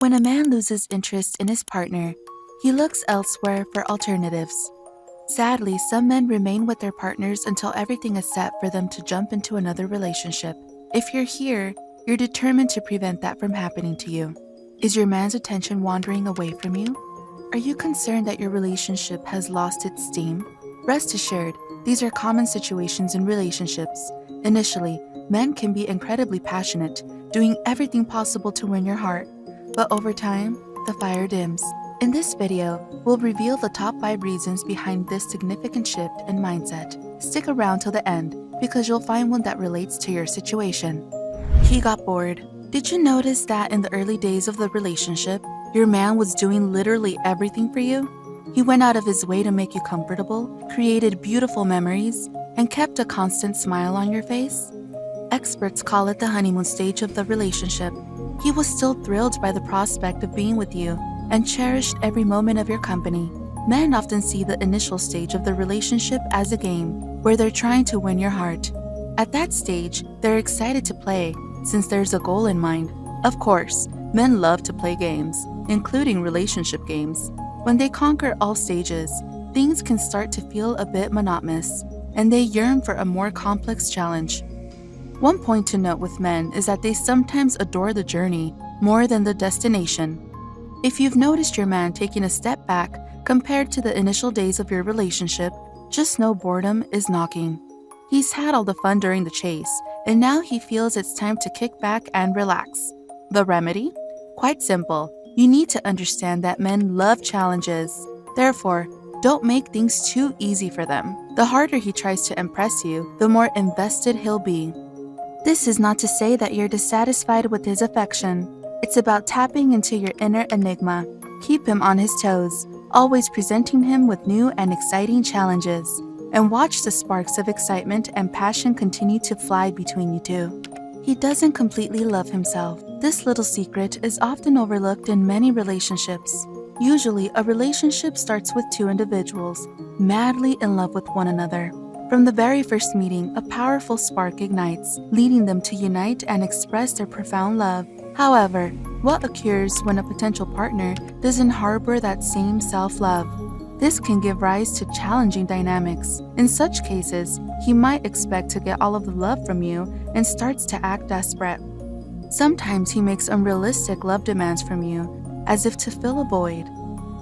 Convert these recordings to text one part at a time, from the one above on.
When a man loses interest in his partner, he looks elsewhere for alternatives. Sadly, some men remain with their partners until everything is set for them to jump into another relationship. If you're here, you're determined to prevent that from happening to you. Is your man's attention wandering away from you? Are you concerned that your relationship has lost its steam? Rest assured, these are common situations in relationships. Initially, men can be incredibly passionate, doing everything possible to win your heart. But over time, the fire dims. In this video, we'll reveal the top 5 reasons behind this significant shift in mindset. Stick around till the end, because you'll find one that relates to your situation. He got bored. Did you notice that in the early days of the relationship, your man was doing literally everything for you? He went out of his way to make you comfortable, created beautiful memories, and kept a constant smile on your face? Experts call it the honeymoon stage of the relationship. He was still thrilled by the prospect of being with you and cherished every moment of your company. Men often see the initial stage of the relationship as a game, where they're trying to win your heart. At that stage, they're excited to play, since there's a goal in mind. Of course, men love to play games, including relationship games. When they conquer all stages, things can start to feel a bit monotonous, and they yearn for a more complex challenge. One point to note with men is that they sometimes adore the journey more than the destination. If you've noticed your man taking a step back compared to the initial days of your relationship, just know boredom is knocking. He's had all the fun during the chase, and now he feels it's time to kick back and relax. The remedy? Quite simple. You need to understand that men love challenges. Therefore, don't make things too easy for them. The harder he tries to impress you, the more invested he'll be. This is not to say that you're dissatisfied with his affection. It's about tapping into your inner enigma. Keep him on his toes, always presenting him with new and exciting challenges. And watch the sparks of excitement and passion continue to fly between you two. He doesn't completely love himself. This little secret is often overlooked in many relationships. Usually, a relationship starts with two individuals, madly in love with one another. From the very first meeting, a powerful spark ignites, leading them to unite and express their profound love. However, what occurs when a potential partner doesn't harbor that same self-love? This can give rise to challenging dynamics. In such cases, he might expect to get all of the love from you and starts to act desperate. Sometimes he makes unrealistic love demands from you, as if to fill a void.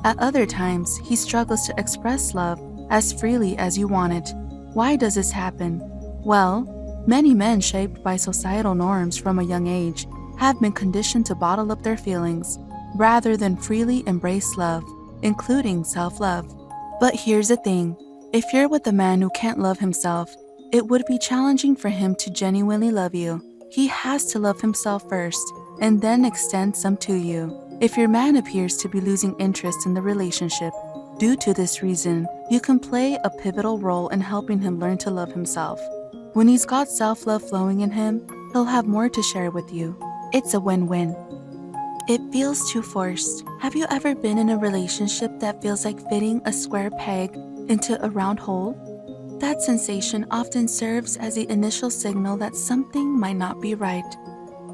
At other times, he struggles to express love as freely as you want it. Why does this happen? Well, many men shaped by societal norms from a young age have been conditioned to bottle up their feelings, rather than freely embrace love, including self-love. But here's the thing, if you're with a man who can't love himself, it would be challenging for him to genuinely love you. He has to love himself first, and then extend some to you. If your man appears to be losing interest in the relationship, due to this reason, you can play a pivotal role in helping him learn to love himself. When he's got self-love flowing in him, he'll have more to share with you. It's a win-win. It feels too forced. Have you ever been in a relationship that feels like fitting a square peg into a round hole? That sensation often serves as the initial signal that something might not be right.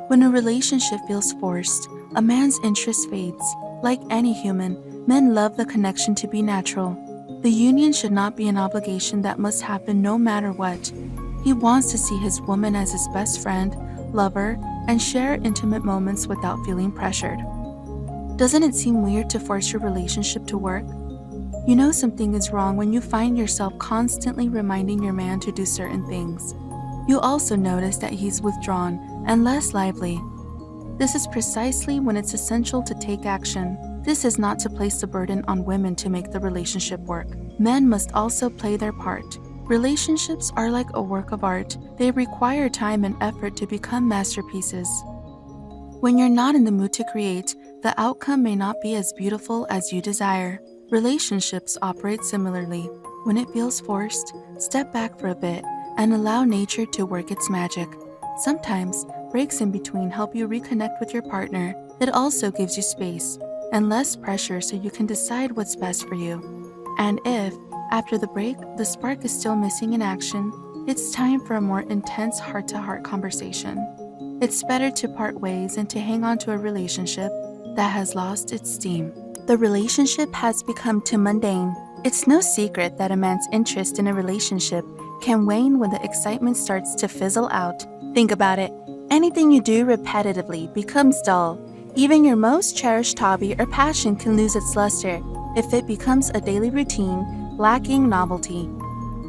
When a relationship feels forced, a man's interest fades. Like any human, men love the connection to be natural. The union should not be an obligation that must happen no matter what. He wants to see his woman as his best friend, lover, and share intimate moments without feeling pressured. Doesn't it seem weird to force your relationship to work? You know something is wrong when you find yourself constantly reminding your man to do certain things. You also notice that he's withdrawn and less lively. This is precisely when it's essential to take action. This is not to place the burden on women to make the relationship work. Men must also play their part. Relationships are like a work of art. They require time and effort to become masterpieces. When you're not in the mood to create, the outcome may not be as beautiful as you desire. Relationships operate similarly. When it feels forced, step back for a bit and allow nature to work its magic. Sometimes, breaks in between help you reconnect with your partner. It also gives you space and less pressure so you can decide what's best for you. And if, after the break, the spark is still missing in action, it's time for a more intense heart-to-heart conversation. It's better to part ways and to hang on to a relationship that has lost its steam. The relationship has become too mundane. It's no secret that a man's interest in a relationship can wane when the excitement starts to fizzle out. Think about it. Anything you do repetitively becomes dull. Even your most cherished hobby or passion can lose its luster if it becomes a daily routine, lacking novelty.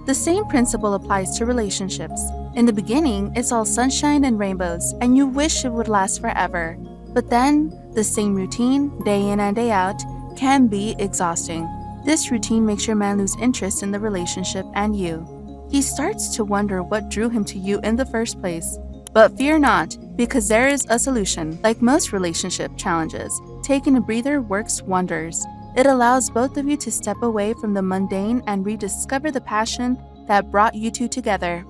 The same principle applies to relationships. In the beginning, it's all sunshine and rainbows, and you wish it would last forever. But then, the same routine, day in and day out, can be exhausting. This routine makes your man lose interest in the relationship and you. He starts to wonder what drew him to you in the first place. But fear not, because there is a solution. Like most relationship challenges, taking a breather works wonders. It allows both of you to step away from the mundane and rediscover the passion that brought you two together.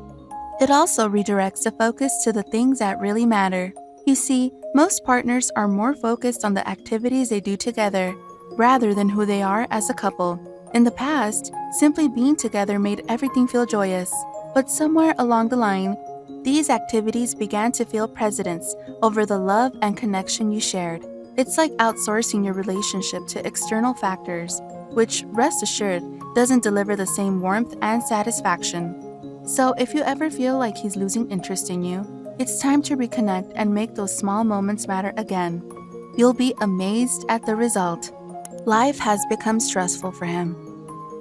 It also redirects the focus to the things that really matter. You see, most partners are more focused on the activities they do together, rather than who they are as a couple. In the past, simply being together made everything feel joyous. But somewhere along the line, these activities began to feel precedence over the love and connection you shared. It's like outsourcing your relationship to external factors, which, rest assured, doesn't deliver the same warmth and satisfaction. So if you ever feel like he's losing interest in you, it's time to reconnect and make those small moments matter again. You'll be amazed at the result. Life has become stressful for him.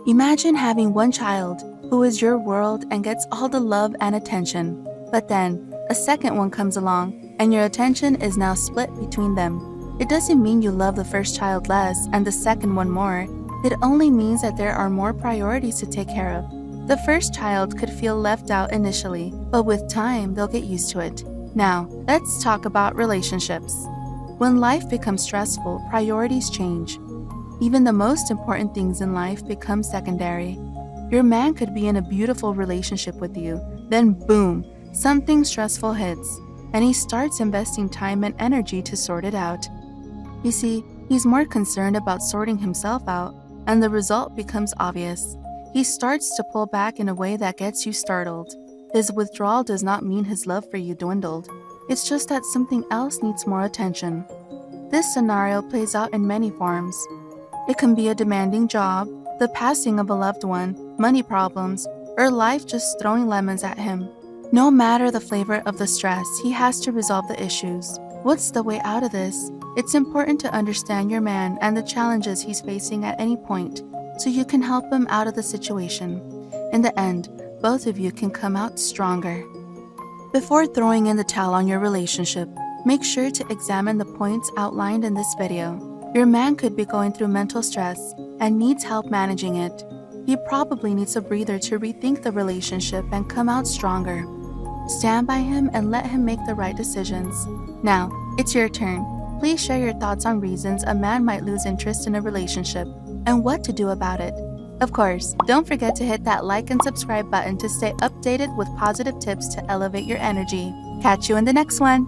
Imagine having one child who is your world and gets all the love and attention. But then, a second one comes along, and your attention is now split between them. It doesn't mean you love the first child less and the second one more. It only means that there are more priorities to take care of. The first child could feel left out initially, but with time, they'll get used to it. Now, let's talk about relationships. When life becomes stressful, priorities change. Even the most important things in life become secondary. Your man could be in a beautiful relationship with you, then boom, something stressful hits, and he starts investing time and energy to sort it out. You see, he's more concerned about sorting himself out, and the result becomes obvious. He starts to pull back in a way that gets you startled. His withdrawal does not mean his love for you dwindled. It's just that something else needs more attention. This scenario plays out in many forms. It can be a demanding job, the passing of a loved one, money problems, or life just throwing lemons at him. No matter the flavor of the stress, he has to resolve the issues. What's the way out of this? It's important to understand your man and the challenges he's facing at any point, so you can help him out of the situation. In the end, both of you can come out stronger. Before throwing in the towel on your relationship, make sure to examine the points outlined in this video. Your man could be going through mental stress and needs help managing it. He probably needs a breather to rethink the relationship and come out stronger. Stand by him and let him make the right decisions. Now, it's your turn. Please share your thoughts on reasons a man might lose interest in a relationship and what to do about it. Of course, don't forget to hit that like and subscribe button to stay updated with positive tips to elevate your energy. Catch you in the next one.